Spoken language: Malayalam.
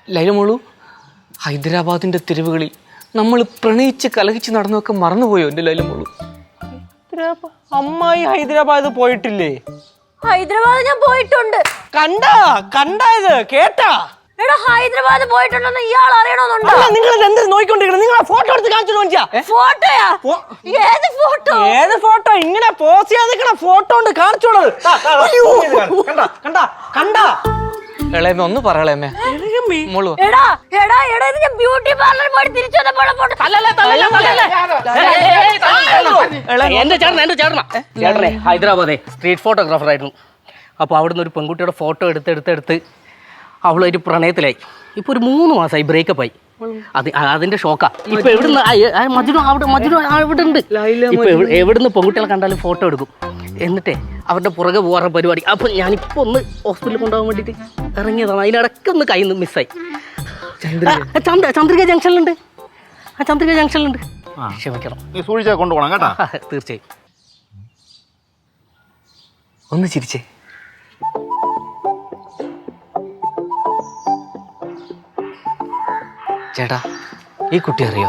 ലൈലമോളു, ഹൈദരാബാദിന്റെ തെരുവുകളിൽ നമ്മൾ പ്രണയിച്ച് കലഹിച്ച് നടന്നൊക്കെ മറന്നുപോയോ എൻ്റെ ലൈലമോളു? അമ്മായി ഹൈദരാബാദ് പോയിട്ടില്ലേ? ഹൈദരാബാദ് ഞാൻ പോയിട്ടുണ്ട്. കണ്ടായത് കേട്ടാ? എടാ, ഹൈദരാബാദ് പോയിട്ടുണ്ടെന്ന് ഇയാൾ അറിയണമെന്നുണ്ടോ? നിങ്ങൾ എന്ത് നോക്കിക്കൊണ്ടിരിക്കണം? നിങ്ങൾ ഫോട്ടോ എടുത്ത് കാണിച്ചു. ഫോട്ടോയാ? ഏത് ഫോട്ടോ? ഏത് ഫോട്ടോ? ഇങ്ങനെ പോസ് ചെയ്യാൻ നിൽക്കണ ഫോട്ടോ ഉണ്ട്, കാണിച്ചോളത്. കണ്ടാ ഇളയമ്മ ഒന്ന് പറയളേമ്മേ മോളു. എടാ എടാ എടാ, ഇത് ഞാൻ ബ്യൂട്ടി പാർലറിൽ പോയി തിരിച്ചു വന്നപ്പോൾ ഫോട്ടോ. എന്റെ ചേട്ടനെ ഹൈദരാബാദേ സ്ട്രീറ്റ് ഫോട്ടോഗ്രാഫർ ആയിരുന്നു. അപ്പോൾ അവിടുന്ന് ഒരു പെൺകുട്ടിയുടെ ഫോട്ടോ എടുത്ത് അവളൊരു പ്രണയത്തിലായി. ഇപ്പോൾ ഒരു 3 മാസമായി ബ്രേക്കപ്പ് ആയി. അതിന്റെ ഷോക്കാ. ഇപ്പൊ എവിടുന്ന് മജ്നു അവിടെ ഉണ്ട്. ഇപ്പൊ എവിടുന്ന് പെൺകുട്ടികളെ കണ്ടാലും ഫോട്ടോ എടുക്കും. എന്നിട്ടേ അവരുടെ പുറകെ പോകാറുള്ള പരിപാടി. അപ്പൊ ഞാനിപ്പോ ഒന്ന് ഹോസ്പിറ്റലിൽ കൊണ്ടുപോകാൻ വേണ്ടിട്ട് ഇറങ്ങിയതാണ്. അതിനിടയ്ക്ക് ഒന്ന് കയ്യിൽ നിന്ന് മിസ്സായി. ചന്ദ്രിക ജംഗ്ഷനിലുണ്ട്. ചന്ദ്രിക ജംഗ്ഷനിലുണ്ട്. ക്ഷമിക്കണം. നീ സൂക്ഷിച്ചാൽ കൊണ്ടുപോകണം കേട്ടാ. തീർച്ചയായും. ഒന്ന് ചിരിച്ചേ. ചേട്ടാ, ഈ കുട്ടി അറിയോ?